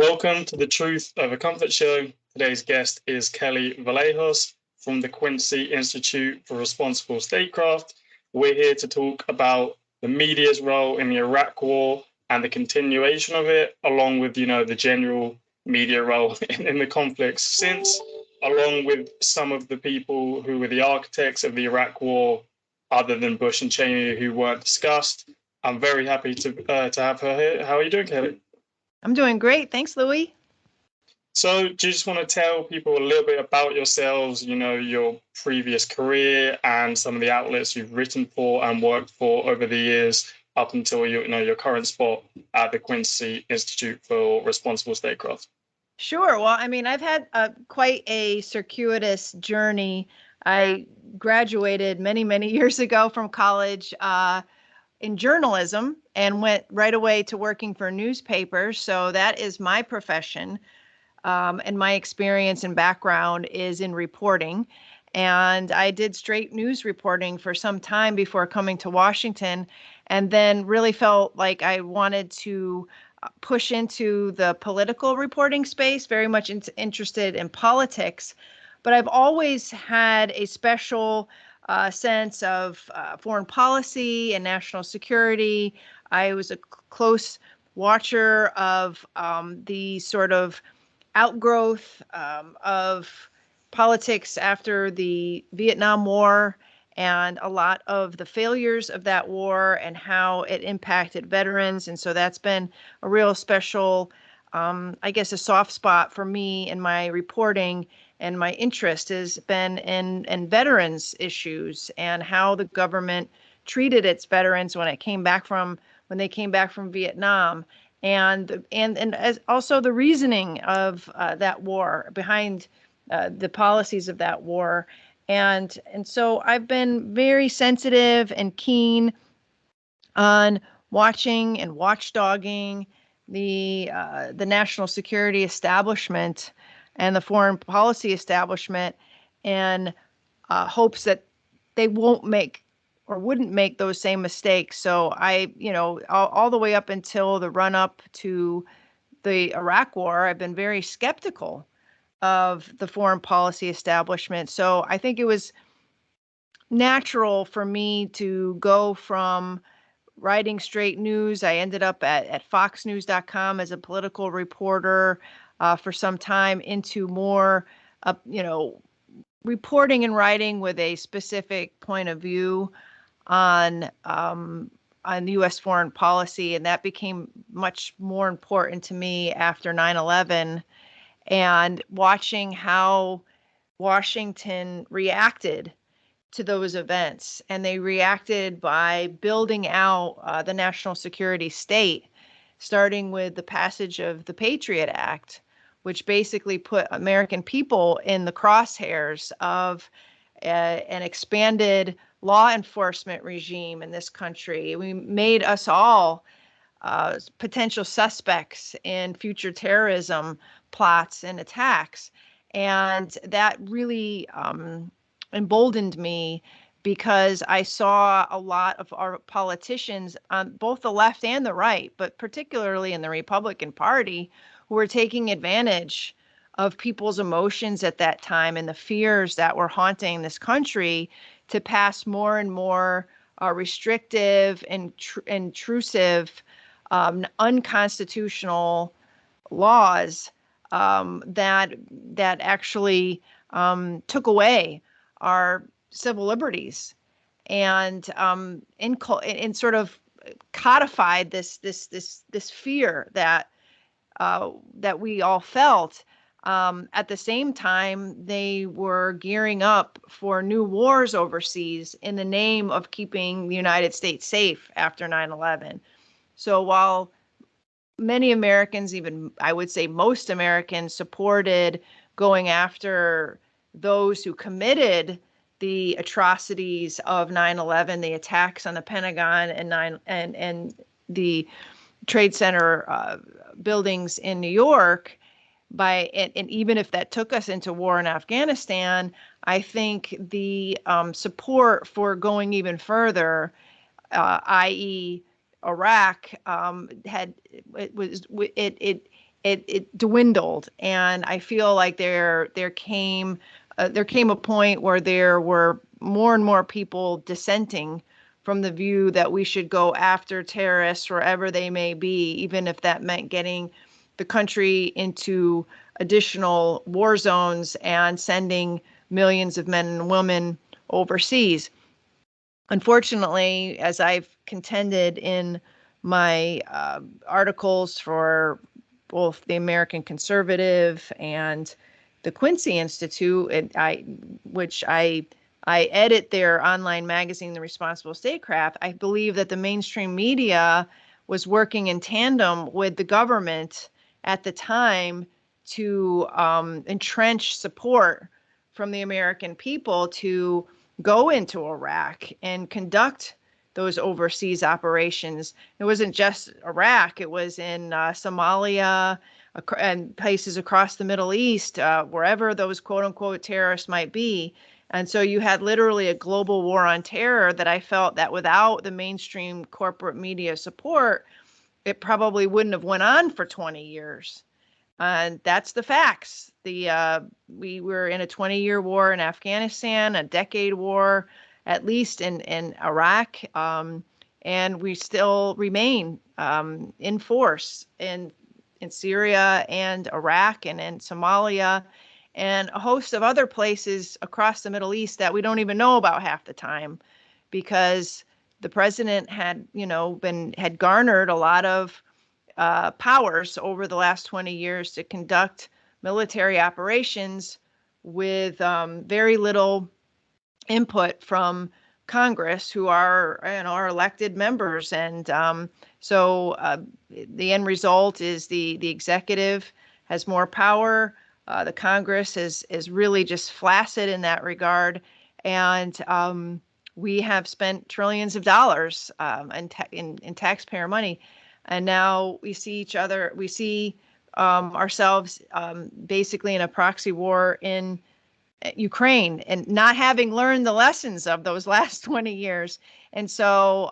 Welcome to the Truth Over Comfort show. Today's guest is Kelly Vlahos from the Quincy Institute for Responsible Statecraft. We're here to talk about the media's role in the Iraq War and the continuation of it, along with, the general media role in the conflicts since, along with some of the people who were the architects of the Iraq War, other than Bush and Cheney, who weren't discussed. I'm very happy to have her here. How are you doing, Kelly? I'm doing great. Thanks, Louis. So, do you just want to tell people a little bit about yourselves, your previous career and some of the outlets you've written for and worked for over the years up until your current spot at the Quincy Institute for Responsible Statecraft? Sure. Well, I've had quite a circuitous journey. I graduated many, many years ago from college in journalism and went right away to working for newspapers. So that is my profession. And my experience and background is in reporting. And I did straight news reporting for some time before coming to Washington, and then really felt like I wanted to push into the political reporting space, very much interested in politics. But I've always had a special sense of foreign policy and national security. I was a close watcher of the sort of outgrowth of politics after the Vietnam War and a lot of the failures of that war and how it impacted veterans. And so that's been a real special, a soft spot for me in my reporting. And my interest has been in veterans issues and how the government treated its veterans when they came back from Vietnam, and as also the reasoning of that war behind the policies of that war. And so I've been very sensitive and keen on watching and watchdogging the national security establishment and the foreign policy establishment in hopes that they won't make or wouldn't make those same mistakes. So all the way up until the run up to the Iraq War, I've been very skeptical of the foreign policy establishment. So I think it was natural for me to go from writing straight news. I ended up at foxnews.com as a political reporter for some time, into more, reporting and writing with a specific point of view on U.S. foreign policy, and that became much more important to me after 9/11, and watching how Washington reacted to those events. And they reacted by building out the national security state, starting with the passage of the Patriot Act, which basically put American people in the crosshairs of an expanded law enforcement regime in this country. We made us all potential suspects in future terrorism plots and attacks. And that really emboldened me, because I saw a lot of our politicians on both the left and the right, but particularly in the Republican Party, who were taking advantage of people's emotions at that time and the fears that were haunting this country to pass more and more restrictive and intrusive, unconstitutional laws that actually took away our civil liberties, and in sort of codified this fear that we all felt. At the same time, they were gearing up for new wars overseas in the name of keeping the United States safe after 9/11. So while many Americans, even I would say most Americans, supported going after those who committed the atrocities of 9/11, the attacks on the Pentagon and the Trade Center buildings in New York, and even if that took us into war in Afghanistan, I think the support for going even further, i.e. Iraq, it dwindled, and I feel like there came a point where there were more and more people dissenting from the view that we should go after terrorists wherever they may be, even if that meant getting the country into additional war zones and sending millions of men and women overseas. Unfortunately, as I've contended in my articles for both the American Conservative and the Quincy Institute, which I edit their online magazine, The Responsible Statecraft, I believe that the mainstream media was working in tandem with the government at the time to entrench support from the American people to go into Iraq and conduct those overseas operations. It wasn't just Iraq, it was in Somalia and places across the Middle East, wherever those quote unquote terrorists might be. And so you had literally a global war on terror that I felt that without the mainstream corporate media support, it probably wouldn't have went on for 20 years. And that's the facts. We were in a 20-year war in Afghanistan, a decade war, at least in Iraq, and we still remain in force in Syria and Iraq and in Somalia and a host of other places across the Middle East that we don't even know about half the time, because the president had garnered a lot of powers over the last 20 years to conduct military operations with very little input from Congress, who are our elected members. And so the end result is the executive has more power. The Congress is really just flaccid in that regard. And we have spent trillions of dollars in taxpayer money. And now we see ourselves basically in a proxy war in Ukraine, and not having learned the lessons of those last 20 years. And so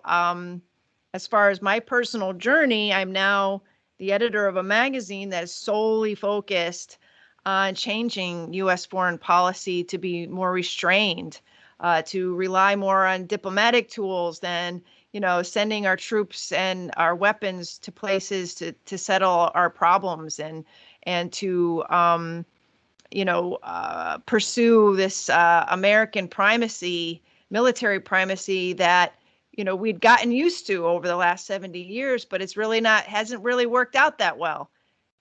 as far as my personal journey, I'm now the editor of a magazine that is solely focused on changing U.S. foreign policy to be more restrained, to rely more on diplomatic tools than sending our troops and our weapons to places to settle our problems, and to pursue this American primacy, military primacy that we'd gotten used to over the last 70 years, but it's really hasn't really worked out that well.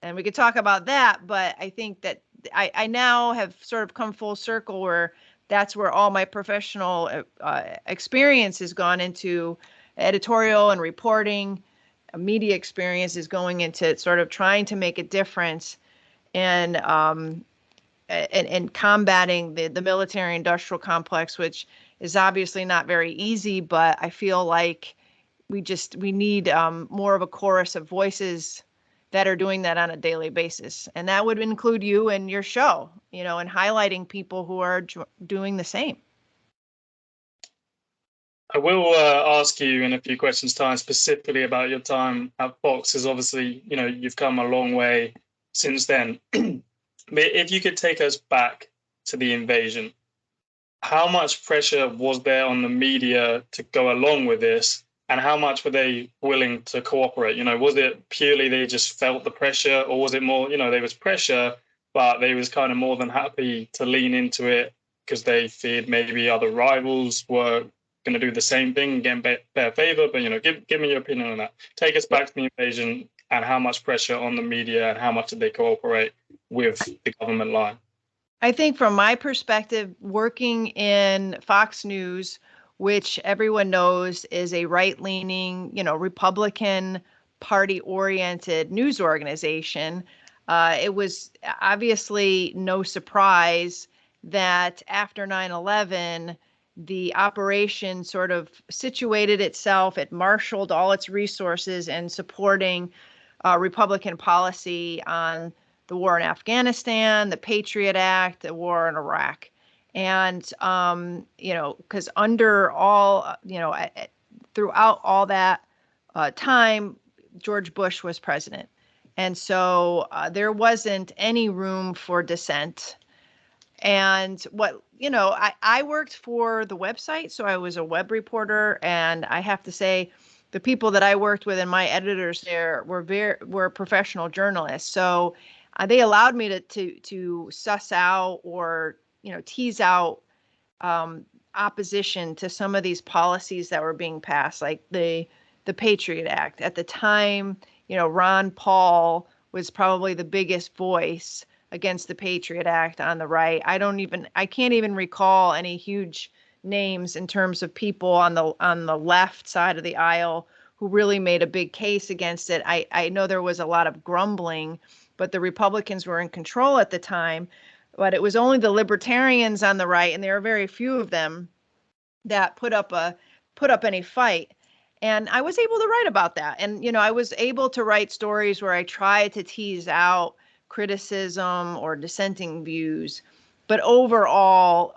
And we could talk about that, but I think that I now have sort of come full circle where that's where all my professional experience has gone into. Editorial and reporting, media experience is going into sort of trying to make a difference and combating the military industrial complex, which is obviously not very easy, but I feel like we need more of a chorus of voices that are doing that on a daily basis. And that would include you and your show, and highlighting people who are doing the same. I will ask you in a few questions' time specifically about your time at Fox, because obviously, you've come a long way since then. But if you could take us back to the invasion, how much pressure was there on the media to go along with this, and how much were they willing to cooperate? Was it purely they just felt the pressure, or was it more, there was pressure, but they was kind of more than happy to lean into it because they feared maybe other rivals were going to do the same thing and get better favor? But give me your opinion on that. Take us back to the invasion and how much pressure on the media and how much did they cooperate with the government line? I think from my perspective, working in Fox News, which everyone knows is a right-leaning, Republican Party-oriented news organization, it was obviously no surprise that after 9/11, the operation sort of situated itself, it marshaled all its resources in supporting Republican policy on the war in Afghanistan, the Patriot Act, the war in Iraq. And, because under all, throughout all that time, George Bush was president. And so there wasn't any room for dissent. And I worked for the website, so I was a web reporter, and I have to say, the people that I worked with and my editors there were professional journalists. So they allowed me to suss out or tease out opposition to some of these policies that were being passed, like the Patriot Act. At the time, Ron Paul was probably the biggest voice against the Patriot Act on the right. I can't even recall any huge names in terms of people on the left side of the aisle who really made a big case against it. I know there was a lot of grumbling, but the Republicans were in control at the time. But it was only the libertarians on the right, and there are very few of them, that put up any fight. And I was able to write about that. And I was able to write stories where I tried to tease out criticism or dissenting views. But overall,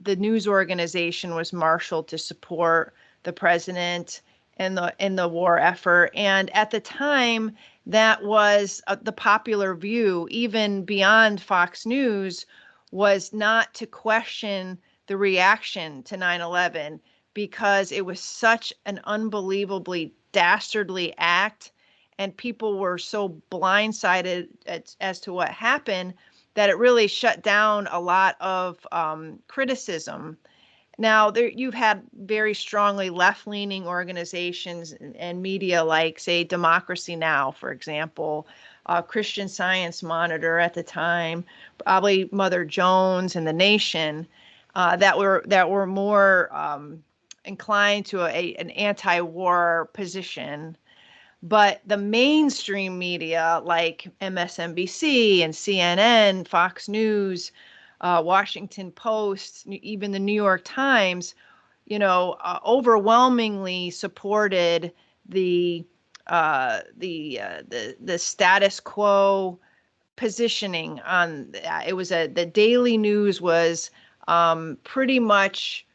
the news organization was marshaled to support the president and the war effort. And at the time, that was the popular view, even beyond Fox News, was not to question the reaction to 9/11, because it was such an unbelievably dastardly act, and people were so blindsided as to what happened that it really shut down a lot of criticism. Now, you've had very strongly left-leaning organizations and media, like, say, Democracy Now!, for example, Christian Science Monitor at the time, probably Mother Jones and The Nation, that were more inclined to an anti-war position. But the mainstream media, like MSNBC and CNN, Fox News, Washington Post, even the New York Times, overwhelmingly supported the status quo positioning on. The Daily News was pretty much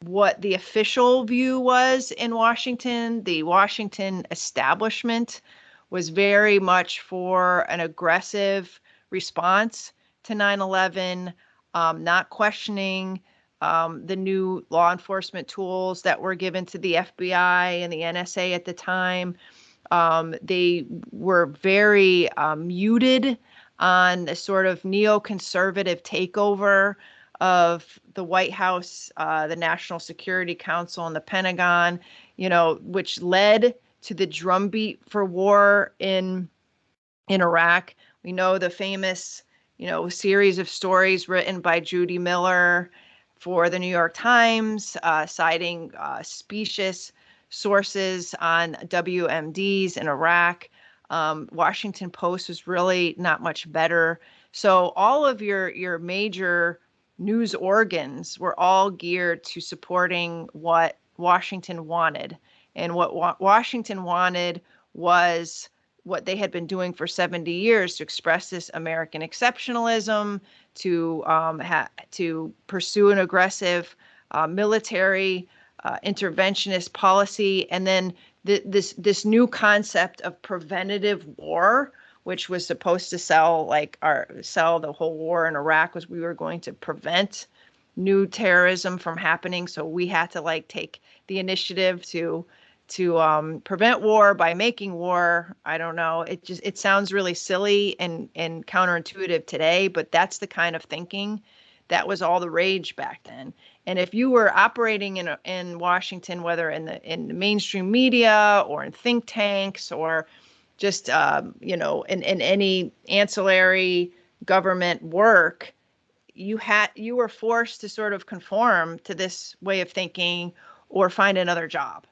what the official view was in Washington. The Washington establishment was very much for an aggressive response to 9/11, not questioning the new law enforcement tools that were given to the FBI and the NSA at the time. They were very muted on the sort of neoconservative takeover of the White House, the National Security Council, and the Pentagon, which led to the drumbeat for war in Iraq. We know the famous, series of stories written by Judy Miller for the New York Times, citing specious sources on WMDs in Iraq. Washington Post was really not much better. So all of your major news organs were all geared to supporting what Washington wanted. And what Washington wanted was what they had been doing for 70 years, to express this American exceptionalism, to pursue an aggressive military interventionist policy, and then this new concept of preventative war, which was supposed to sell the whole war in Iraq, was we were going to prevent new terrorism from happening. So we had to take the initiative to prevent war by making war. I don't know. It sounds really silly and counterintuitive today, but that's the kind of thinking that was all the rage back then. And if you were operating in Washington, whether in the mainstream media or in think tanks or just in any ancillary government work, you were forced to sort of conform to this way of thinking or find another job.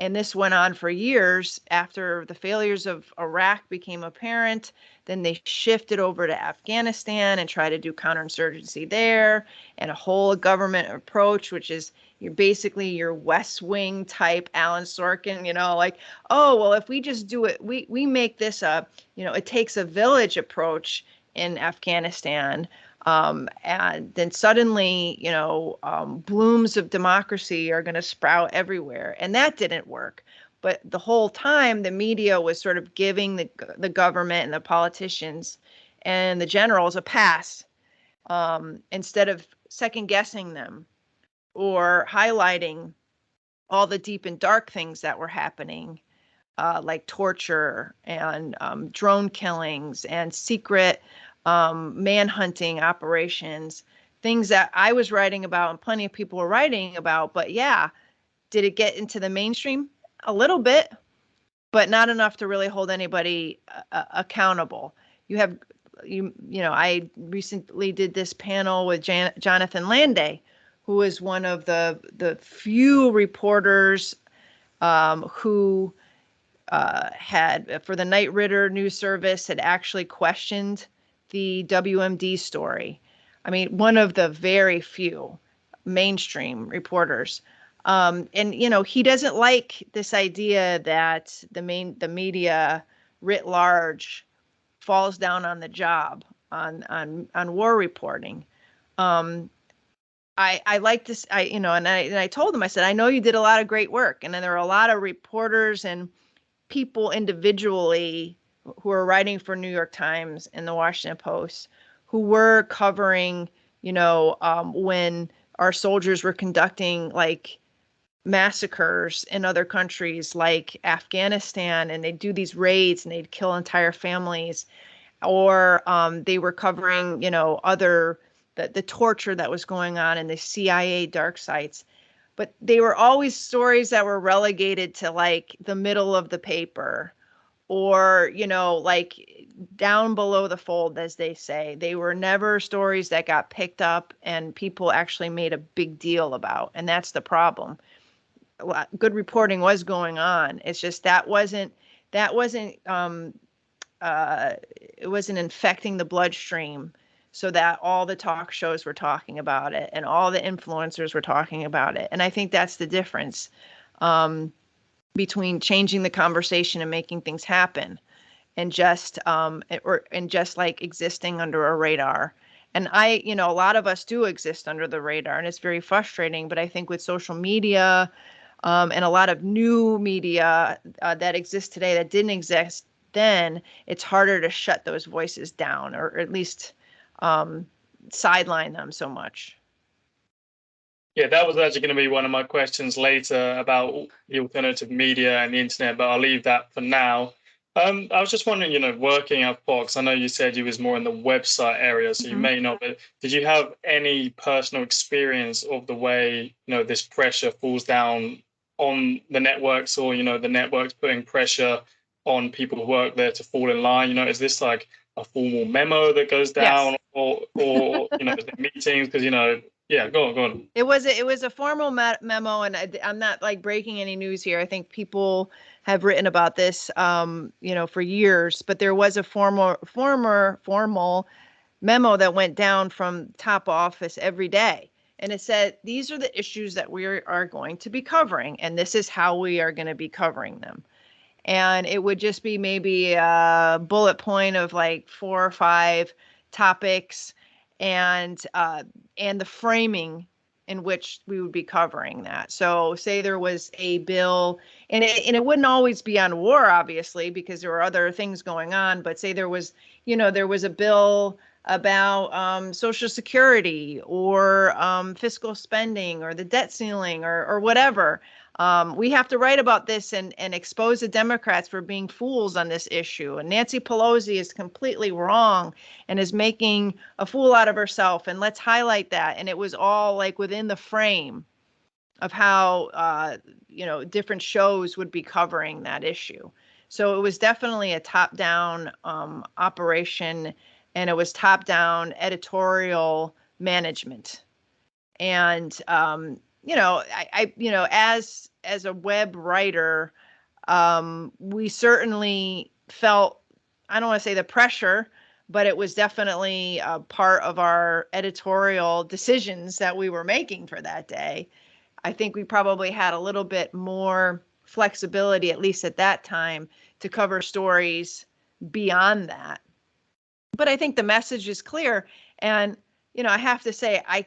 And this went on for years. After the failures of Iraq became apparent, then they shifted over to Afghanistan and tried to do counterinsurgency there, and a whole government approach, which is basically your West Wing type Alan Sorkin, oh, well, if we just do it, we make this it takes a village approach in Afghanistan. And then suddenly, blooms of democracy are going to sprout everywhere. And that didn't work. But the whole time, the media was sort of giving the government and the politicians and the generals a pass, instead of second guessing them or highlighting all the deep and dark things that were happening, like torture and drone killings and secret manhunting operations, things that I was writing about and plenty of people were writing about. But yeah, did it get into the mainstream? A little bit, but not enough to really hold anybody accountable. I recently did this panel with Jonathan Landay, who is one of the few reporters who had, for the Knight Ridder news service, had actually questioned the WMD story. I mean, one of the very few mainstream reporters. And he doesn't like this idea that the media writ large falls down on the job on war reporting. I like this. And I told him, I said, I know you did a lot of great work, and then there are a lot of reporters and people individually who are writing for New York Times and the Washington Post who were covering, when our soldiers were conducting like massacres in other countries like Afghanistan, and they'd do these raids and they'd kill entire families, or they were covering, the torture that was going on in the CIA dark sites. But they were always stories that were relegated to like the middle of the paper, or, like down below the fold, as they say. They were never stories that got picked up and people actually made a big deal about. And that's the problem. Good reporting was going on. It's just it wasn't infecting the bloodstream so that all the talk shows were talking about it and all the influencers were talking about it. And I think that's the difference between changing the conversation and making things happen, and just like existing under a radar. And a lot of us do exist under the radar, and it's very frustrating. But I think with social media and a lot of new media that exists today that didn't exist then, it's harder to shut those voices down, or at least sideline them so much. Yeah, that was actually going to be one of my questions later about the alternative media and the internet, but I'll leave that for now. I was just wondering, working at Fox, I know you said you was more in the website area, so you may not, but did you have any personal experience of the way, this pressure falls down on the networks, or, the networks putting pressure on people who work there to fall in line? Is this like a formal memo that goes down? Yes. or is it meetings? Because, yeah, go on. It was a formal memo, and I'm not like breaking any news here. I think people have written about this, for years. But there was a formal memo that went down from top office every day, and it said these are the issues that we are going to be covering, and this is how we are going to be covering them. And it would just be maybe a bullet point of like 4 or 5 topics, and the framing in which we would be covering that. So say there was a bill, and it wouldn't always be on war, obviously, because there were other things going on. But say there was a bill about Social Security, or fiscal spending, or the debt ceiling, or whatever. We have to write about this and expose the Democrats for being fools on this issue. And Nancy Pelosi is completely wrong and is making a fool out of herself. And let's highlight that. And it was all like within the frame of how, different shows would be covering that issue. So it was definitely a top-down operation, and it was top-down editorial management. And, as a web writer, we certainly felt, I don't want to say the pressure, but it was definitely a part of our editorial decisions that we were making for that day. I think we probably had a little bit more flexibility, at least at that time, to cover stories beyond that. But I think the message is clear. And, I have to say, I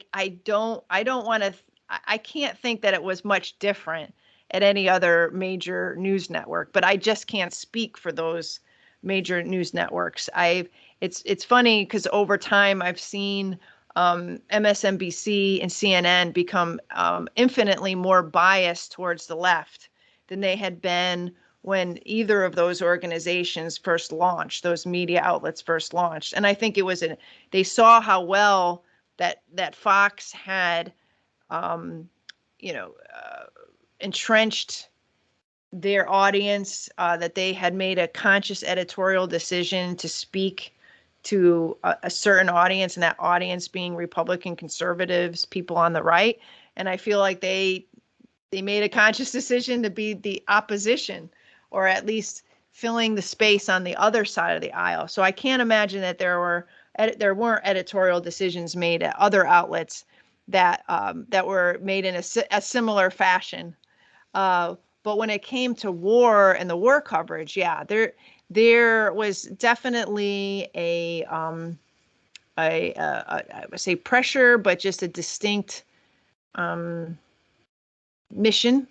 can't think that it was much different at any other major news network, but I just can't speak for those major news networks. It's funny because over time I've seen MSNBC and CNN become infinitely more biased towards the left than they had been when either of those organizations first launched, those media outlets first launched. And I think it was they saw how well that Fox had, entrenched their audience, that they had made a conscious editorial decision to speak to a certain audience, and that audience being Republican conservatives, people on the right. And I feel like they made a conscious decision to be the opposition, or at least filling the space on the other side of the aisle. So I can't imagine that there weren't editorial decisions made at other outlets that were made in a similar fashion. But when it came to war and the war coverage, yeah, there was definitely I would say pressure, but just a distinct mission,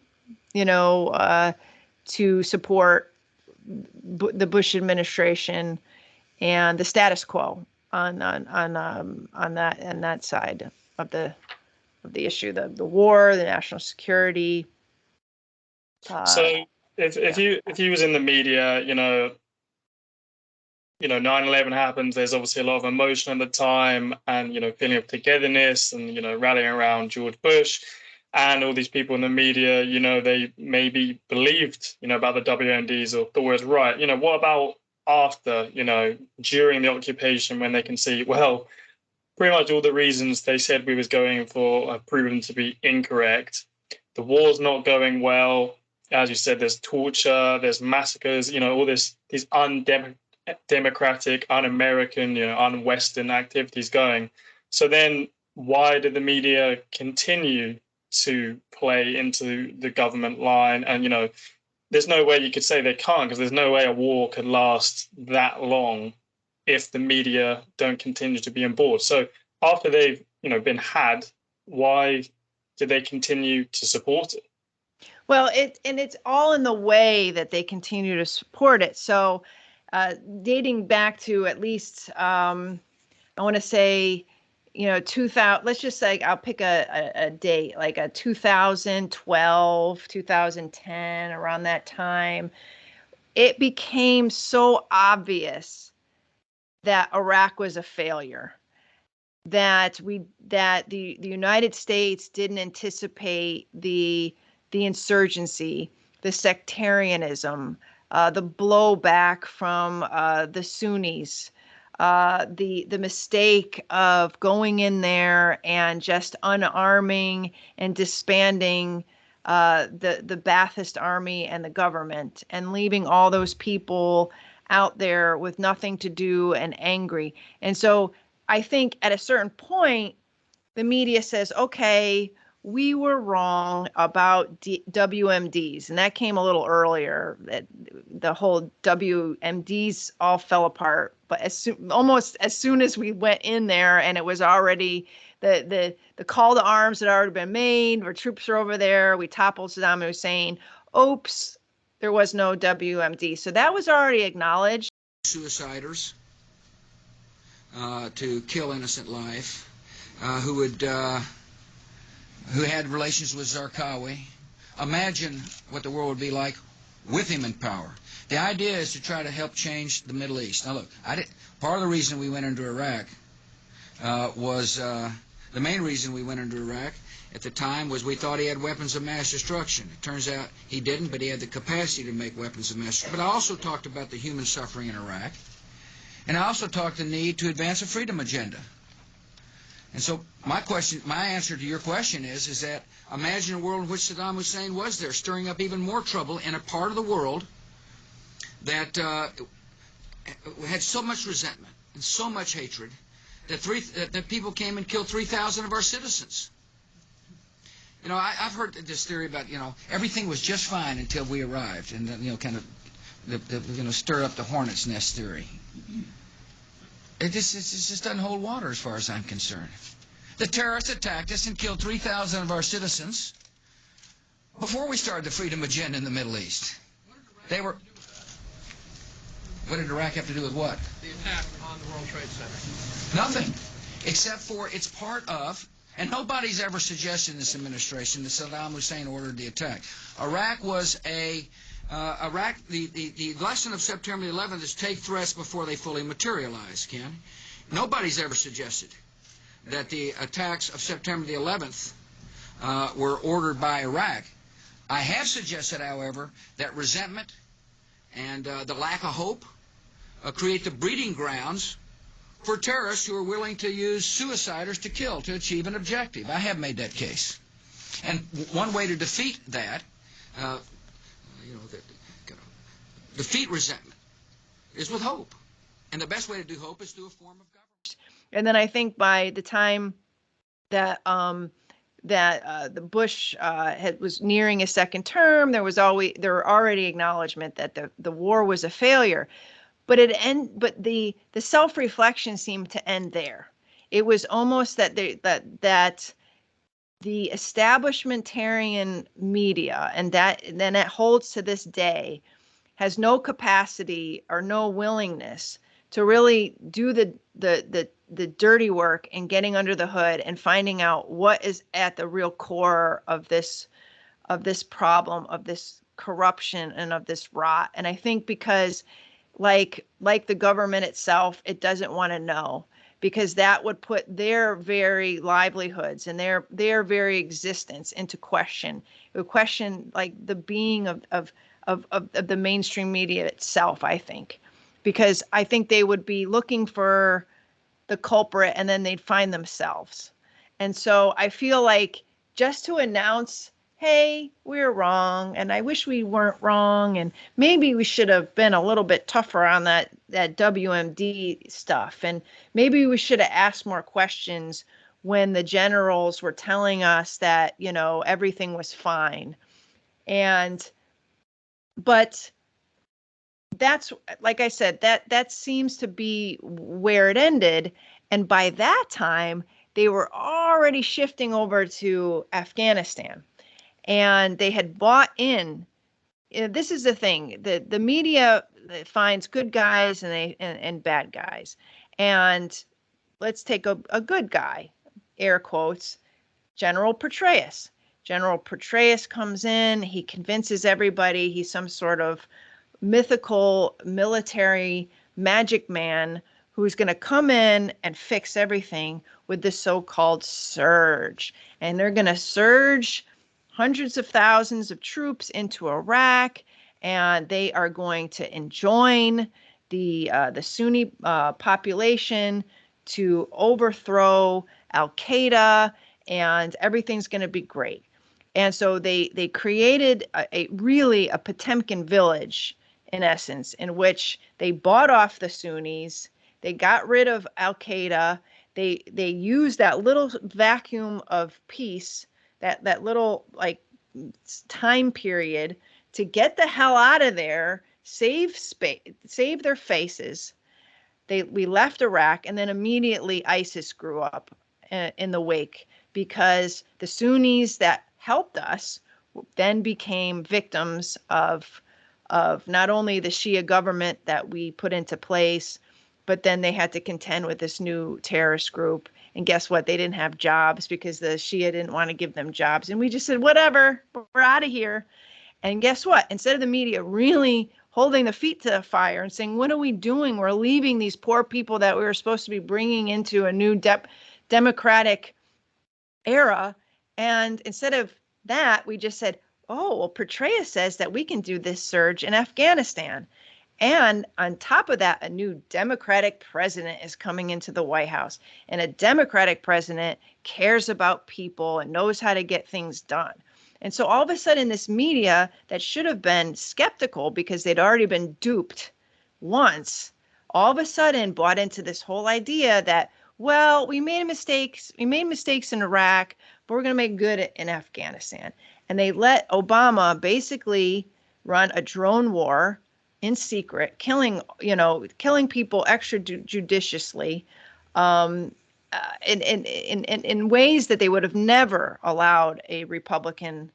to support the Bush administration and the status quo on that side of the issue, the war, the national security. So if you was in the media, 9/11 happens, there's obviously a lot of emotion at the time, and feeling of togetherness, and rallying around George Bush, and all these people in the media, they maybe believed about the WMDs or thought it was right. What about after, during the occupation, when they can see, well, pretty much all the reasons they said we was going for have proven to be incorrect. The war's not going well. As you said, there's torture, there's massacres, all these undemocratic, un-American, un-Western activities going. So then why did the media continue to play into the government line? And, there's no way you could say they can't, because there's no way a war could last that long if the media don't continue to be on board. So after they've, been had, why did they continue to support it? Well, it's all in the way that they continue to support it. So dating back to at least, I want to say, 2000, let's just say I'll pick a date, like a 2012, 2010, around that time. It became so obvious that Iraq was a failure, that the United States didn't anticipate the insurgency, the sectarianism, the blowback from the Sunnis, the mistake of going in there and just unarming and disbanding the Ba'athist army and the government, and leaving all those people out there with nothing to do and angry. And so I think at a certain point, the media says, okay, we were wrong about WMDs. And that came a little earlier. That the whole WMDs all fell apart. But almost as soon as we went in there, and it was already, the call to arms had already been made, our troops are over there, we toppled Saddam Hussein. Oops, there was no WMD. So that was already acknowledged. Suiciders to kill innocent life, who had relations with Zarqawi. Imagine what the world would be like with him in power. The idea is to try to help change the Middle East. Now look, part of the reason we went into Iraq was the main reason we went into Iraq at the time was we thought he had weapons of mass destruction. It turns out he didn't, but he had the capacity to make weapons of mass destruction. But I also talked about the human suffering in Iraq, and I also talked the need to advance a freedom agenda. And so my answer to your question is that imagine a world in which Saddam Hussein was there, stirring up even more trouble in a part of the world that had so much resentment and so much hatred that people came and killed 3,000 of our citizens. I've heard this theory about, everything was just fine until we arrived, and kind of stir up the hornet's nest theory. It just doesn't hold water as far as I'm concerned. The terrorists attacked us and killed 3,000 of our citizens. Before we started the freedom agenda in the Middle East, they were... What did Iraq have to do with what? The attack on the World Trade Center. Nothing, except for it's part of, and nobody's ever suggested in this administration that Saddam Hussein ordered the attack. Iraq was the lesson of September 11th is take threats before they fully materialize, Ken. Nobody's ever suggested that the attacks of September the 11th were ordered by Iraq. I have suggested, however, that resentment and the lack of hope create the breeding grounds for terrorists who are willing to use suiciders to kill to achieve an objective. I have made that case. And one way to defeat that, defeat resentment, is with hope. And the best way to do hope is through a form of government. And then I think by the time that the Bush was nearing a second term, there were already acknowledgement that the war was a failure. But the self-reflection seemed to end there. It was almost that the establishmentarian media, and then it holds to this day, has no capacity or no willingness to really do the dirty work and getting under the hood and finding out what is at the real core of this problem, of this corruption and of this rot. And I think because like the government itself, it doesn't want to know, because that would put their very livelihoods and their very existence into question. It would question like the being of the mainstream media itself, I think, because I think they would be looking for the culprit and then they'd find themselves. And so I feel like just to announce, hey, we're wrong, and I wish we weren't wrong, and maybe we should have been a little bit tougher on that WMD stuff, and maybe we should have asked more questions when the generals were telling us that, everything was fine. But that's, like I said, that seems to be where it ended. And by that time, they were already shifting over to Afghanistan. And they had bought in. This is the thing: the media finds good guys and bad guys. And let's take a good guy, air quotes, General Petraeus. General Petraeus comes in. He convinces everybody he's some sort of mythical military magic man who's going to come in and fix everything with the so-called surge. And they're going to surge hundreds of thousands of troops into Iraq, and they are going to enjoin the Sunni population to overthrow Al-Qaeda, and everything's going to be great. And so they created a Potemkin village, in essence, in which they bought off the Sunnis, they got rid of Al-Qaeda, they used that little vacuum of peace, that little time period to get the hell out of there, save their faces. We left Iraq, and then immediately ISIS grew up in the wake, because the Sunnis that helped us then became victims of not only the Shia government that we put into place, but then they had to contend with this new terrorist group. And guess what? They didn't have jobs because the Shia didn't want to give them jobs. And we just said, whatever, we're out of here. And guess what? Instead of the media really holding the feet to the fire and saying, what are we doing? We're leaving these poor people that we were supposed to be bringing into a new democratic era. And instead of that, we just said, oh, well, Petraeus says that we can do this surge in Afghanistan. And on top of that, a new Democratic president is coming into the White House. And a Democratic president cares about people and knows how to get things done. And so all of a sudden, this media that should have been skeptical because they'd already been duped once, all of a sudden bought into this whole idea that, well, we made mistakes in Iraq, but we're going to make good in Afghanistan. And they let Obama basically run a drone war in secret, killing people extrajudiciously, in ways that they would have never allowed a Republican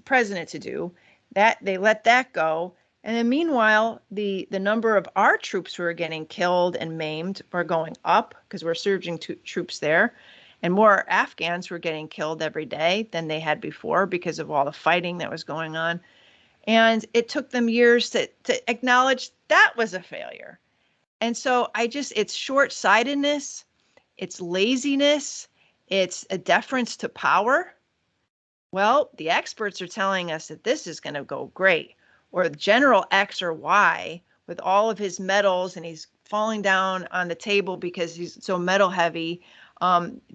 president to do. That they let that go. And then meanwhile, the number of our troops who are getting killed and maimed are going up because we're surging troops there. And more Afghans were getting killed every day than they had before because of all the fighting that was going on. And it took them years to acknowledge that was a failure. And so it's short-sightedness, it's laziness, it's a deference to power. Well, the experts are telling us that this is going to go great. Or General X or Y with all of his medals and he's falling down on the table because he's so medal heavy.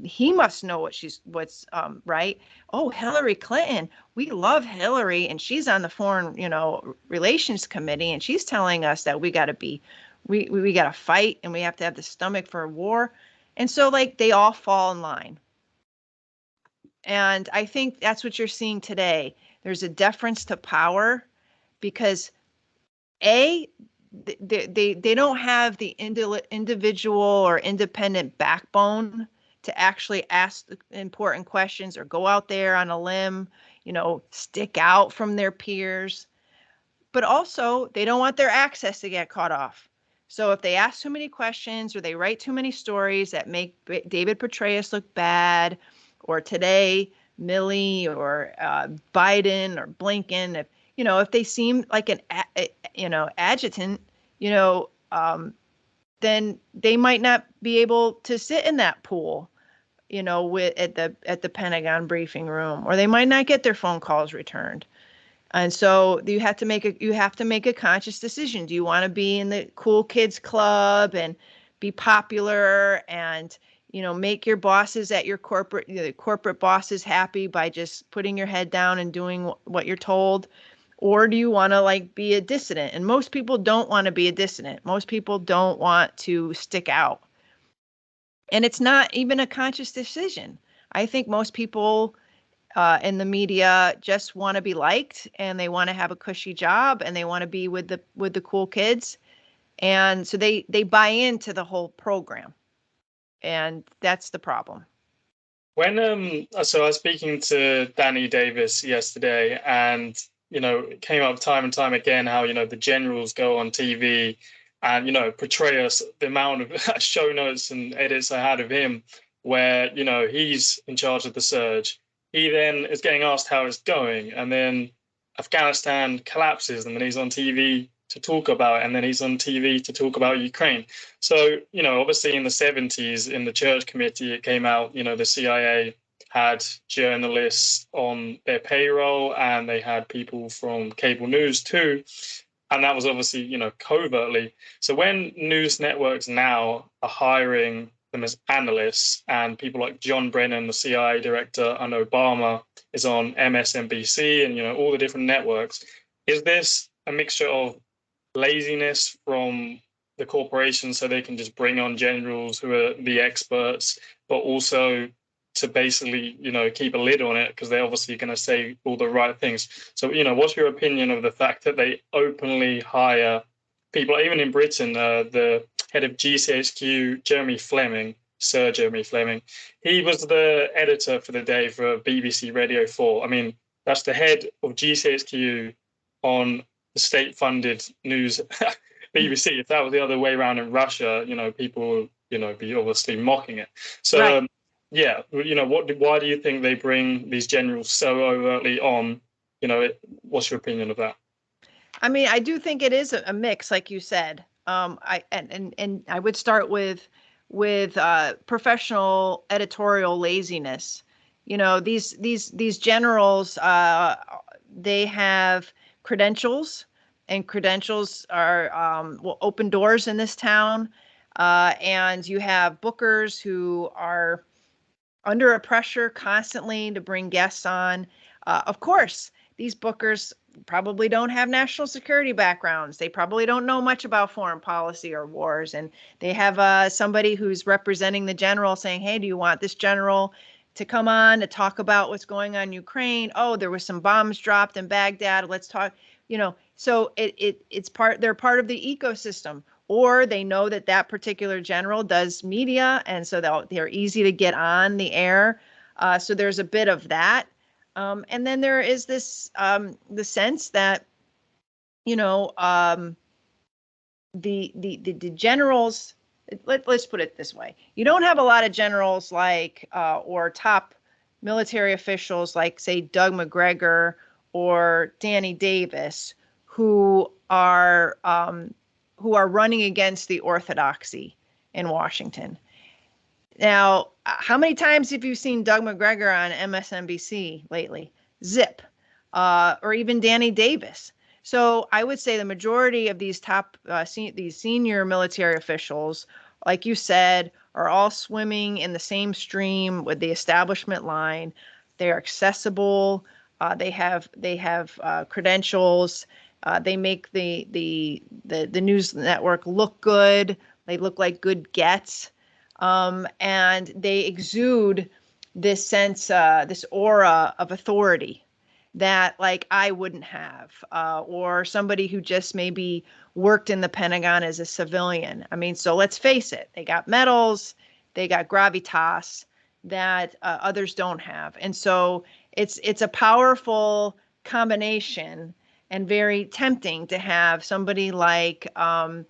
He must know what's right. Oh, Hillary Clinton, we love Hillary and she's on the Foreign, Relations Committee and she's telling us that we got to fight and we have to have the stomach for a war. And so they all fall in line. And I think that's what you're seeing today. There's a deference to power because they don't have the individual or independent backbone to actually ask important questions or go out there on a limb, stick out from their peers. But also, they don't want their access to get cut off. So if they ask too many questions or they write too many stories that make David Petraeus look bad, or today Milley or Biden or Blinken, if they seem like an adjutant, then they might not be able to sit in that pool, at the Pentagon briefing room, or they might not get their phone calls returned. And so you have to make a conscious decision. Do you want to be in the cool kids club and be popular and make your bosses at your corporate bosses happy by just putting your head down and doing what you're told? Or do you want to be a dissident? And most people don't want to be a dissident. Most people don't want to stick out. And it's not even a conscious decision. I think most people in the media just want to be liked and they want to have a cushy job and they want to be with the cool kids. And so they buy into the whole program. And that's the problem. So I was speaking to Danny Davis yesterday, and it came up time and time again how the generals go on TV and portray us, the amount of show notes and edits I had of him where he's in charge of the surge. He then is getting asked how it's going, and then Afghanistan collapses, and then he's on TV to talk about it, and then he's on TV to talk about Ukraine. So, obviously in the 70s, in the Church Committee, it came out, the CIA had journalists on their payroll, and they had people from cable news too. And that was obviously, covertly. So when news networks now are hiring them as analysts, and people like John Brennan, the CIA director, and Obama is on MSNBC and, all the different networks, is this a mixture of laziness from the corporations so they can just bring on generals who are the experts, but also to basically, keep a lid on it because they're obviously going to say all the right things? So, what's your opinion of the fact that they openly hire people, even in Britain, the head of GCHQ, Sir Jeremy Fleming, he was the editor for the day for BBC Radio 4. I mean, that's the head of GCHQ on the state-funded news BBC. If that was the other way around in Russia, people would, be obviously mocking it. So, right. Why do you think they bring these generals so overtly on? What's your opinion of that? I mean, I do think it is a mix, like you said. I would start with professional editorial laziness. These generals, they have credentials, and credentials are will open doors in this town. And you have bookers who are under a pressure constantly to bring guests on. Of course, these bookers probably don't have national security backgrounds. They probably don't know much about foreign policy or wars. And they have somebody who's representing the general saying, hey, do you want this general to come on to talk about what's going on in Ukraine? Oh, there was some bombs dropped in Baghdad. Let's talk, so they're part of the ecosystem. Or they know that particular general does media, and so they're easy to get on the air. So there's a bit of that. And then there is this the sense that, you know, the generals. Let's put it this way: you don't have a lot of generals like or top military officials like, say, Doug McGregor or Danny Davis, who are running against the orthodoxy in Washington. Now, how many times have you seen Doug McGregor on MSNBC lately? Zip, or even Danny Davis. So I would say the majority of these these senior military officials, like you said, are all swimming in the same stream with the establishment line. They're accessible. They have credentials. They make the news network look good. They look like good gets. And they exude this sense, this aura of authority that, like, I wouldn't have, or somebody who just maybe worked in the Pentagon as a civilian. I mean, so let's face it, they got medals, they got gravitas that others don't have. And so it's a powerful combination and very tempting to have somebody like Admiral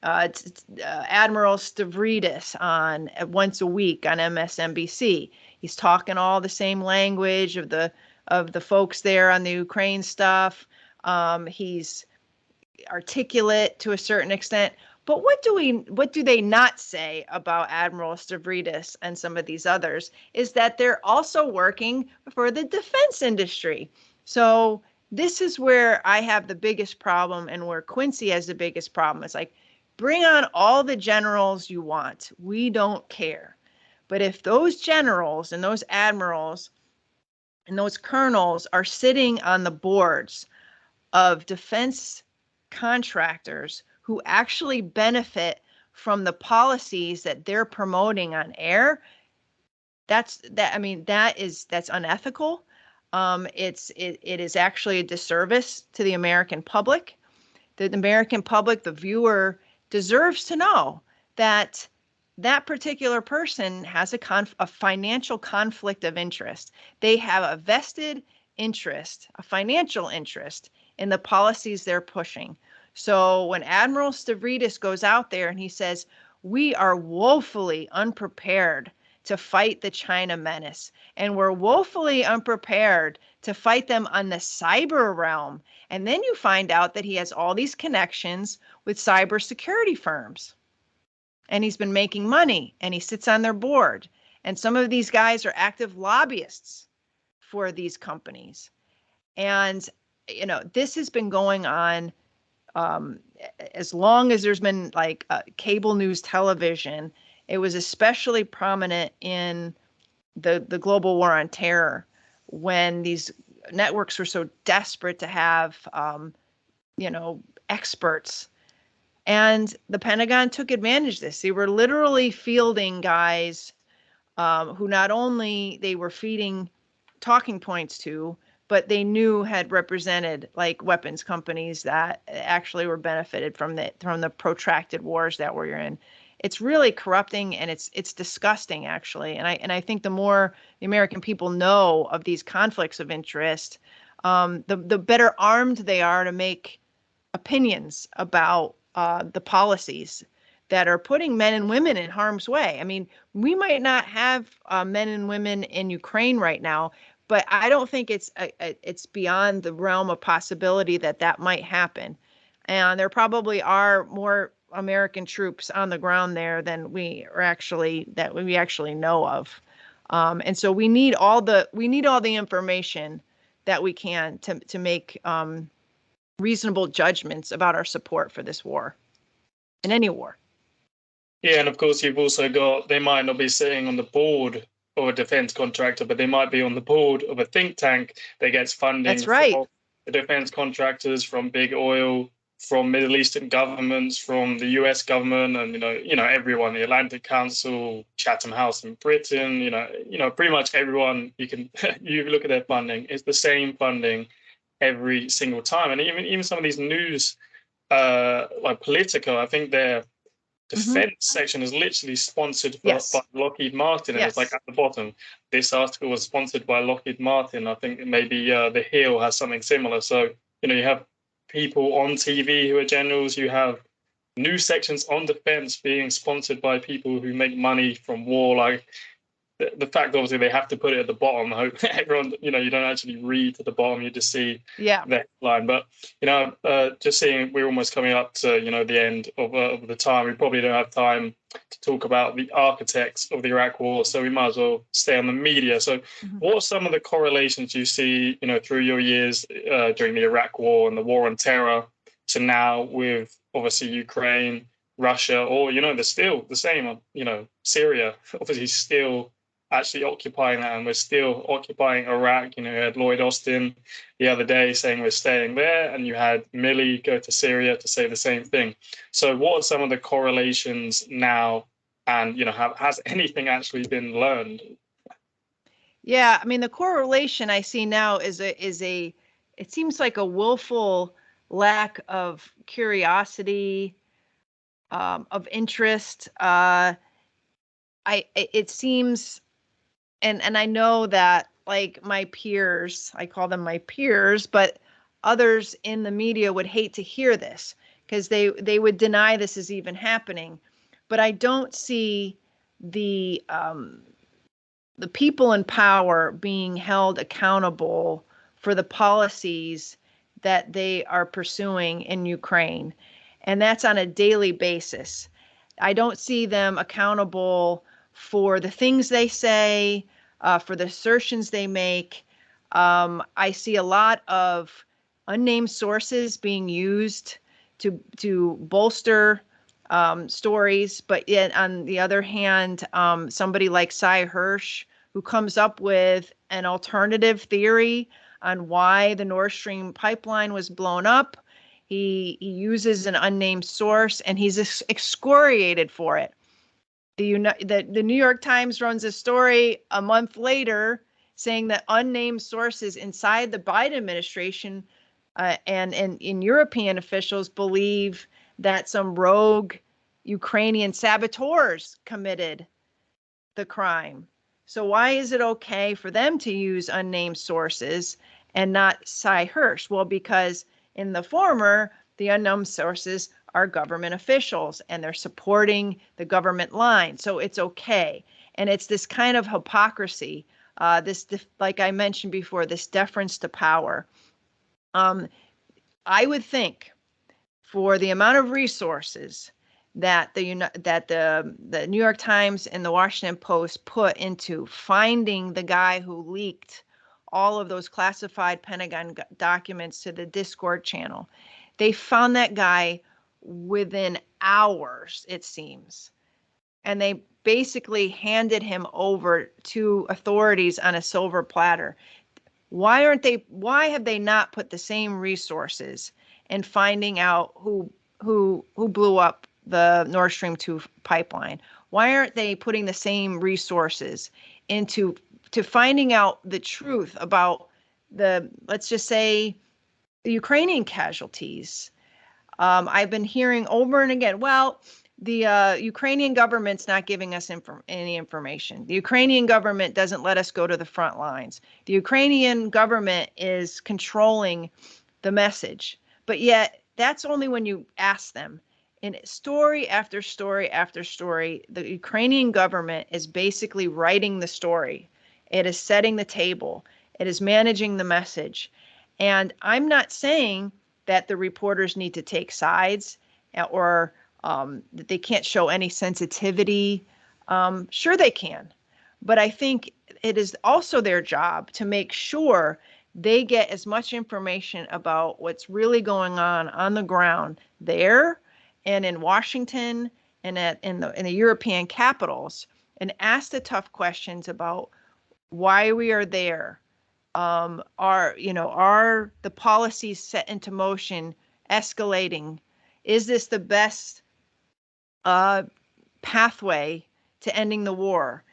Stavridis on once a week on MSNBC. He's talking all the same language of the folks there on the Ukraine stuff. He's articulate to a certain extent. But what do they not say about Admiral Stavridis and some of these others is that they're also working for the defense industry. So this is where I have the biggest problem, and where Quincy has the biggest problem. It's like, bring on all the generals you want. We don't care. But if those generals and those admirals and those colonels are sitting on the boards of defense contractors who actually benefit from the policies that they're promoting on air, that's unethical. It is actually a disservice to the American public. The American public, the viewer, deserves to know that that particular person has a financial conflict of interest. They have a vested interest, a financial interest in the policies they're pushing. So when Admiral Stavridis goes out there and he says, we are woefully unprepared to fight the China menace, and we're woefully unprepared to fight them on the cyber realm. And then you find out that he has all these connections with cybersecurity firms. And he's been making money, and he sits on their board. And some of these guys are active lobbyists for these companies. And, you know, this has been going on as long as there's been like cable news television. It was especially prominent in the global war on terror, when these networks were so desperate to have, experts. And the Pentagon took advantage of this. They were literally fielding guys who not only they were feeding talking points to, but they knew had represented like weapons companies that actually were benefited from the protracted wars that we're in. It's really corrupting, and it's disgusting, actually. And I think the more the American people know of these conflicts of interest, the better armed they are to make opinions about the policies that are putting men and women in harm's way. I mean, we might not have men and women in Ukraine right now, but I don't think it's beyond the realm of possibility that might happen. And there probably are more American troops on the ground there than we actually know of. And so we need all the information that we can to make reasonable judgments about our support for this war, in any war. Yeah, and of course you've also got, they might not be sitting on the board of a defense contractor, but they might be on the board of a think tank that gets funding. That's right. From the defense contractors, from big oil, from Middle Eastern governments, from the US government, and you know everyone, the Atlantic Council, Chatham House in Britain, you know pretty much everyone. You can you look at their funding, it's the same funding every single time. And even some of these news like Politico, I think they're defense section is literally sponsored by Lockheed Martin, and it's like at the bottom, this article was sponsored by Lockheed Martin. I think maybe The Hill has something similar. So, you have people on TV who are generals, you have news sections on defense being sponsored by people who make money from war. Like, the fact, obviously, they have to put it at the bottom. I hope everyone, you don't actually read to the bottom, you just see the headline. But, just seeing we're almost coming up to, the end of the time. We probably don't have time to talk about the architects of the Iraq War, so we might as well stay on the media. So what are some of the correlations you see, through your years during the Iraq War and the War on Terror to now with, obviously, Ukraine, Russia, or, they're still the same, Syria, obviously still actually occupying that, and we're still occupying Iraq. You had Lloyd Austin the other day saying we're staying there, and you had Milley go to Syria to say the same thing. So what are some of the correlations now, and has anything actually been learned? Yeah, I mean, the correlation I see now is it seems like a willful lack of curiosity, of interest. It seems, and I know that, like, my peers, I call them my peers, but others in the media would hate to hear this because they would deny this is even happening. But I don't see the people in power being held accountable for the policies that they are pursuing in Ukraine. And that's on a daily basis. I don't see them accountable for the things they say, for the assertions they make. I see a lot of unnamed sources being used to bolster stories, but yet on the other hand, somebody like Cy Hirsch, who comes up with an alternative theory on why the Nord Stream pipeline was blown up, he uses an unnamed source, and he's excoriated for it. The New York Times runs a story a month later saying that unnamed sources inside the Biden administration and in European officials believe that some rogue Ukrainian saboteurs committed the crime. So why is it okay for them to use unnamed sources and not Cy Hirsch? Well, because in the former, the unknown sources are government officials and they're supporting the government line. So it's okay. And it's this kind of hypocrisy, like I mentioned before, this deference to power. I would think for the amount of resources that the New York Times and the Washington Post put into finding the guy who leaked all of those classified Pentagon documents to the Discord channel, they found that guy within hours, it seems. And they basically handed him over to authorities on a silver platter. Why have they not put the same resources in finding out who blew up the Nord Stream 2 pipeline? Why aren't they putting the same resources into finding out the truth about let's just say, the Ukrainian casualties? I've been hearing over and again, well, the Ukrainian government's not giving us any information. The Ukrainian government doesn't let us go to the front lines. The Ukrainian government is controlling the message. But yet, that's only when you ask them. In story after story after story, the Ukrainian government is basically writing the story. It is setting the table. It is managing the message. And I'm not saying that the reporters need to take sides or that they can't show any sensitivity. Sure they can. But I think it is also their job to make sure they get as much information about what's really going on the ground there and in Washington and in the European capitals, and ask the tough questions about why we are there. Are the policies set into motion escalating? Is this the best pathway to ending the war?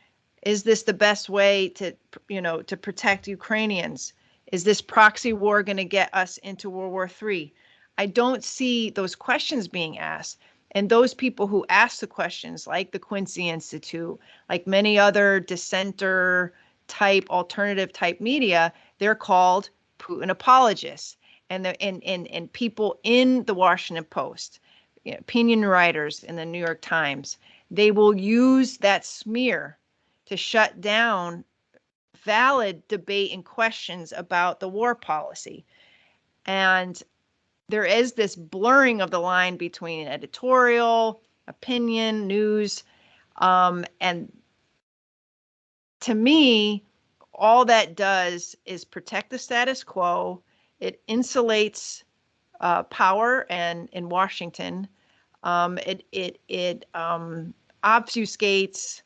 Is this the best way to protect Ukrainians? Is this proxy war going to get us into World War III? I don't see those questions being asked. And those people who ask the questions, like the Quincy Institute, like many other dissenter type, alternative type media, they're called Putin apologists. And people in the Washington Post, opinion writers in the New York Times, they will use that smear to shut down valid debate and questions about the war policy. And there is this blurring of the line between editorial, opinion, news, and to me, all that does is protect the status quo. It insulates power and in Washington. It obfuscates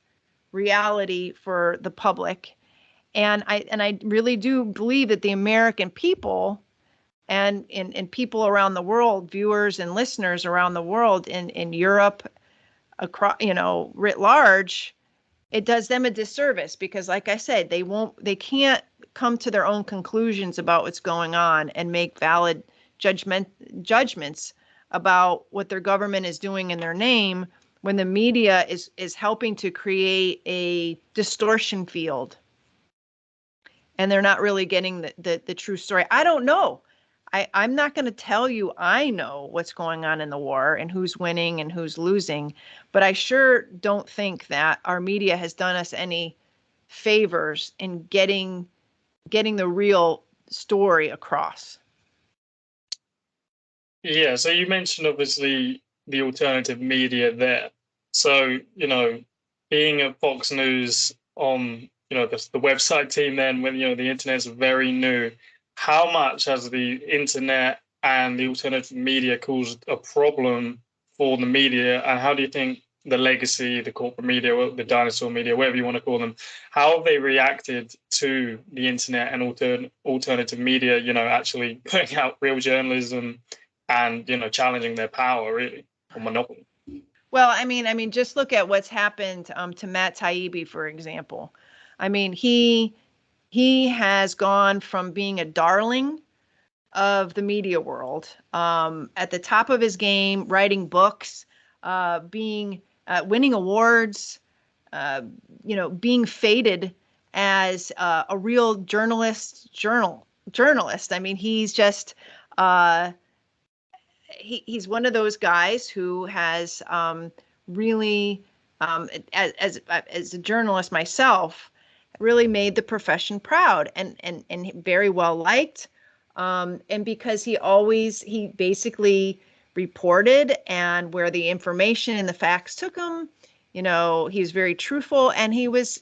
reality for the public, and I really do believe that the American people and people around the world, viewers and listeners around the world, in Europe, across, writ large, it does them a disservice because, like I said, they can't come to their own conclusions about what's going on and make valid judgments about what their government is doing in their name when the media is helping to create a distortion field and they're not really getting the true story. I don't know. I'm not going to tell you I know what's going on in the war and who's winning and who's losing, but I sure don't think that our media has done us any favors in getting the real story across. Yeah, so you mentioned obviously the alternative media there. So, being at Fox News on, the website team then when, the internet's very new, how much has the internet and the alternative media caused a problem for the media? And how do you think the legacy, the corporate media, the dinosaur media, whatever you want to call them, how have they reacted to the internet and alternative media, actually putting out real journalism and, challenging their power, really, or monopoly? Well, I mean, just look at what's happened to Matt Taibbi, for example. I mean, he has gone from being a darling of the media world, at the top of his game, writing books, winning awards, being feted as a real journalist. I mean, he's just he's one of those guys who has really, as a journalist myself, really made the profession proud and very well liked. And because he basically reported and where the information and the facts took him, he was very truthful, and he was,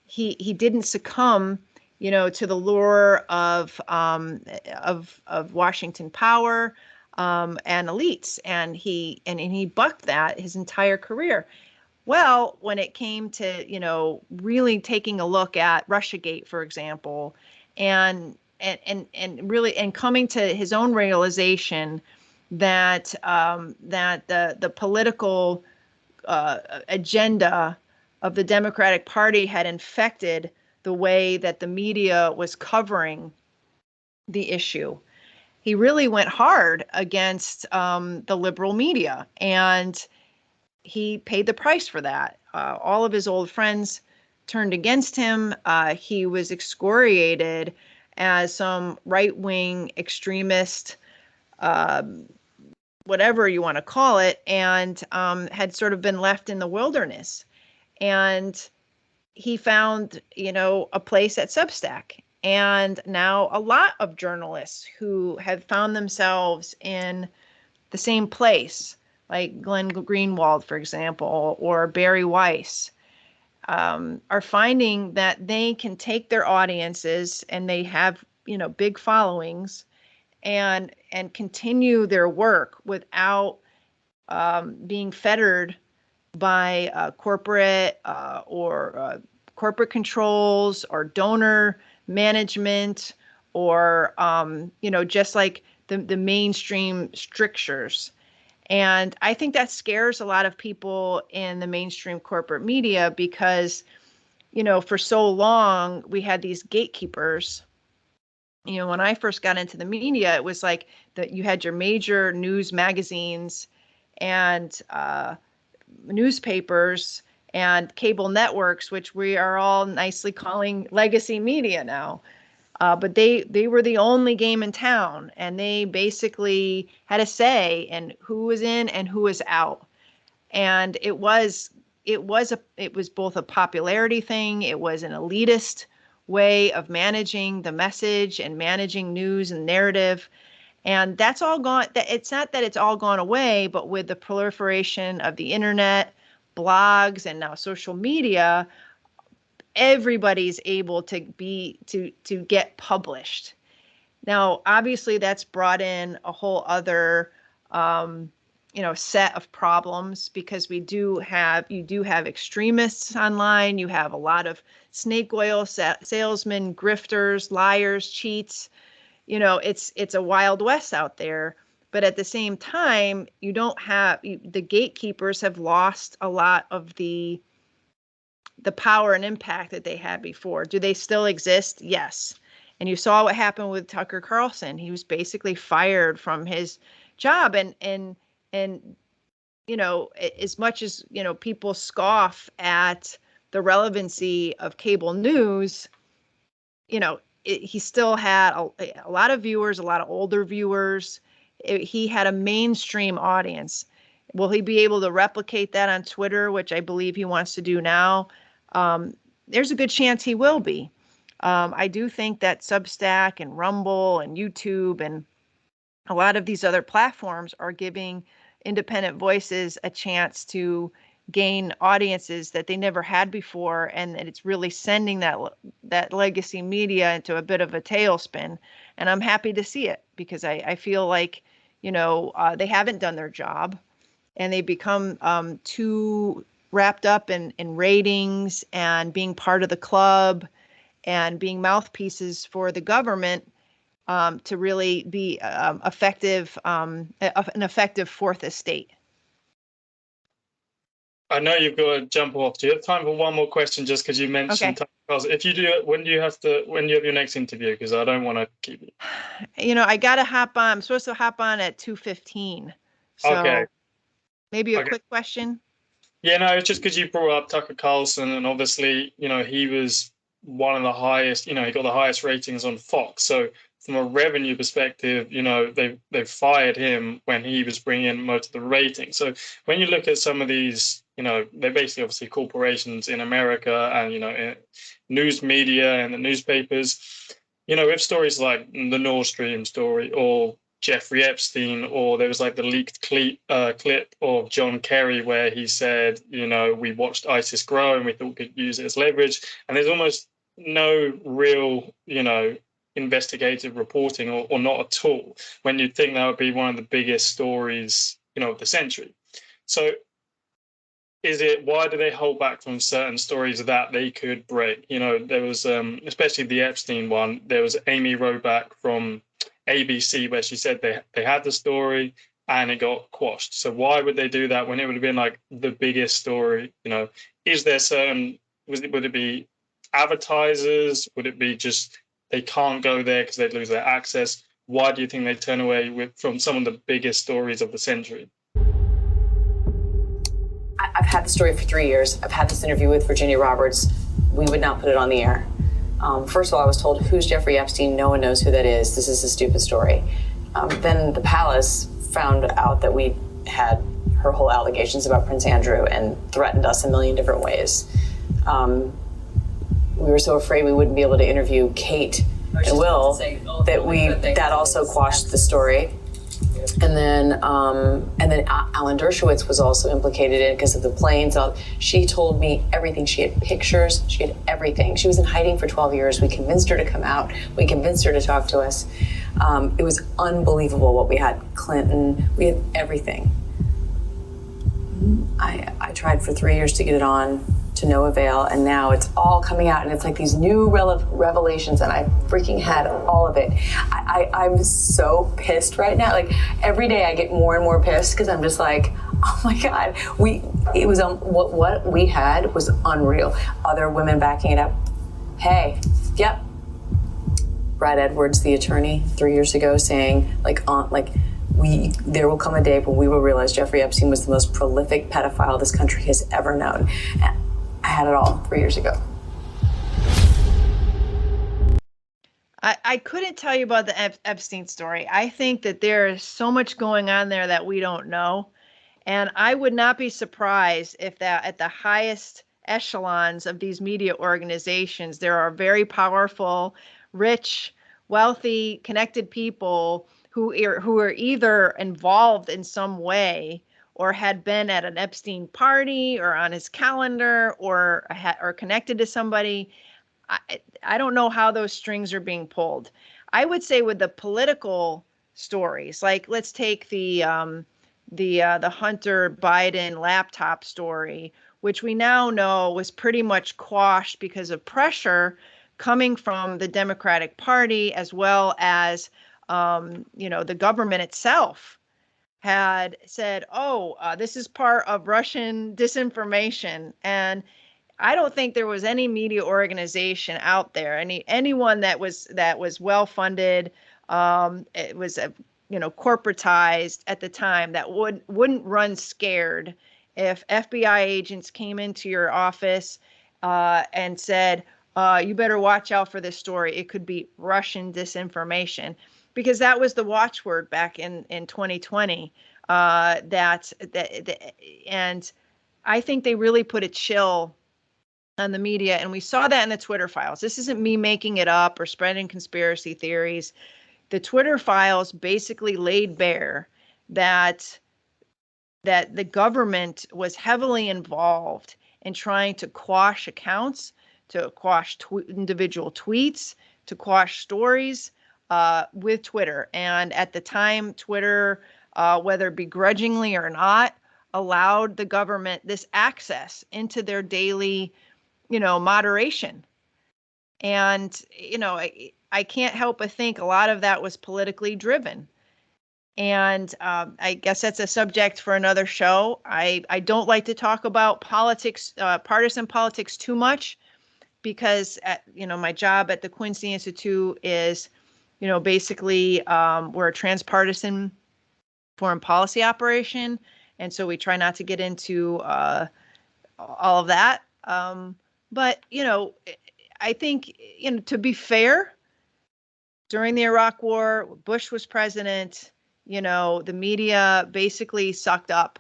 he didn't succumb, to the lure of Washington power, and elites. And he bucked that his entire career. Well, when it came to, really taking a look at Russiagate, for example, and really coming to his own realization that the political agenda of the Democratic Party had infected the way that the media was covering the issue, he really went hard against the liberal media, and he paid the price for that. All of his old friends turned against him. He was excoriated as some right-wing extremist, whatever you want to call it, and had sort of been left in the wilderness. And he found, a place at Substack. And now a lot of journalists who have found themselves in the same place, like Glenn Greenwald, for example, or Barry Weiss, are finding that they can take their audiences, and they have, big followings, and continue their work without being fettered by corporate corporate controls or donor management, or just like the mainstream strictures. And I think that scares a lot of people in the mainstream corporate media because, for so long we had these gatekeepers. When I first got into the media, it was like that you had your major news magazines and newspapers and cable networks, which we are all nicely calling legacy media now. But they were the only game in town, and they basically had a say in who was in and who was out. And it was both a popularity thing. It was an elitist way of managing the message and managing news and narrative. And that's all gone. It's not that it's all gone away, but with the proliferation of the internet, blogs, and now social media, everybody's able to get published. Now, obviously, that's brought in a whole other set of problems, because you do have extremists online. You have a lot of snake oil salesmen, grifters, liars, cheats. It's a wild west out there. But at the same time, you don't have the gatekeepers have lost a lot of the power and impact that they had before. Do they still exist? Yes. And you saw what happened with Tucker Carlson. He was basically fired from his job. And as much as, people scoff at the relevancy of cable news, he still had a lot of viewers, a lot of older viewers. He had a mainstream audience. Will he be able to replicate that on Twitter, which I believe he wants to do now? There's a good chance he will be. I do think that Substack and Rumble and YouTube and a lot of these other platforms are giving independent voices a chance to gain audiences that they never had before, and it's really sending that legacy media into a bit of a tailspin. And I'm happy to see it, because I feel like they haven't done their job, and they become too wrapped up in ratings and being part of the club and being mouthpieces for the government to really be an effective fourth estate. I know you've got to jump off. Do you have time for one more question? Just because you mentioned, okay. If you do, when do you have your next interview? Because I don't want to keep you. I got to hop on. I'm supposed to hop on at 2:15. So okay. Maybe a quick question. Yeah, no, it's just because you brought up Tucker Carlson, and obviously, he was one of the highest. He got the highest ratings on Fox. So from a revenue perspective, they've fired him when he was bringing in most of the ratings. So when you look at some of these, they're basically obviously corporations in America, and in news media and the newspapers, with stories like the Nord Stream story or Jeffrey Epstein, or there was like the leaked clip of John Kerry where he said, we watched ISIS grow and we thought we could use it as leverage. And there's almost no real, investigative reporting or not at all, when you'd think that would be one of the biggest stories, of the century. So why do they hold back from certain stories that they could break? There was, especially the Epstein one, there was Amy Robach from ABC where she said they had the story and it got quashed. So why would they do that when it would have been like the biggest story? Is there would it be advertisers? Would it be just they can't go there because they'd lose their access? Why do you think they turn away from some of the biggest stories of the century? I've had the story for 3 years. I've had this interview with Virginia Roberts. We would not put it on the air. First of all, I was told, who's Jeffrey Epstein? No one knows who that is. This is a stupid story. Then the palace found out that we had her whole allegations about Prince Andrew and threatened us a million different ways. We were so afraid we wouldn't be able to interview Kate and Will that also quashed the story. And then Alan Dershowitz was also implicated in it because of the planes. She told me everything. She had pictures. She had everything. She was in hiding for 12 years. We convinced her to come out. We convinced her to talk to us. It was unbelievable what we had. Clinton, we had everything. I tried for 3 years to get it on, to no avail, and now it's all coming out, and it's like these new revelations, and I freaking had all of it. I'm so pissed right now. Like every day I get more and more pissed because I'm just like, oh my God, what we had was unreal. Other women backing it up. Hey, yep. Brad Edwards, the attorney, 3 years ago saying there will come a day when we will realize Jeffrey Epstein was the most prolific pedophile this country has ever known. I had it all 3 years ago. I couldn't tell you about the Epstein story. I think that there is so much going on there that we don't know. And I would not be surprised if that at the highest echelons of these media organizations, there are very powerful, rich, wealthy, connected people who are either involved in some way or had been at an Epstein party or on his calendar or connected to somebody. I don't know how those strings are being pulled. I would say with the political stories, like let's take the Hunter Biden laptop story, which we now know was pretty much quashed because of pressure coming from the Democratic Party, as well as the government itself had said, this is part of Russian disinformation. And I don't think there was any media organization out there, anyone that was well funded, it was corporatized at the time, that wouldn't run scared if FBI agents came into your office and said, you better watch out for this story. It could be Russian disinformation, because that was the watchword back in 2020. And I think they really put a chill on the media, and we saw that in the Twitter files. This isn't me making it up or spreading conspiracy theories. The Twitter files basically laid bare that the government was heavily involved in trying to quash accounts, to quash individual tweets, to quash stories with Twitter. And at the time, Twitter, whether begrudgingly or not, allowed the government this access into their daily moderation. And, I can't help but think a lot of that was politically driven. And I guess that's a subject for another show. I don't like to talk about politics, partisan politics too much, because, my job at the Quincy Institute is, basically we're a transpartisan foreign policy operation. And so we try not to get into all of that. But, I think, to be fair, during the Iraq War, Bush was president, the media basically sucked up,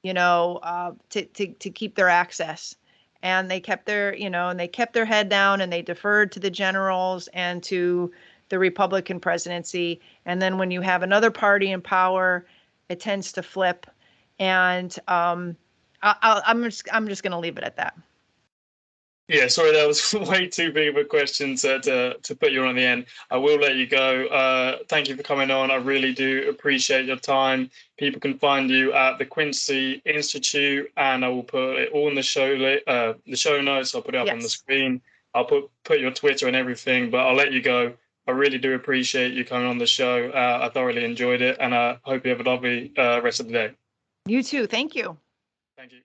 to keep their access. And they kept their head down, and they deferred to the generals and to the Republican presidency. And then when you have another party in power, it tends to flip. And I'm just going to leave it at that. Yeah, sorry, that was way too big of a question to put you on the end. I will let you go. Thank you for coming on. I really do appreciate your time. People can find you at the Quincy Institute, and I will put it all in the show notes. I'll put it up on the screen. I'll put your Twitter and everything, but I'll let you go. I really do appreciate you coming on the show. I thoroughly enjoyed it, and I hope you have a lovely rest of the day. You too. Thank you. Thank you.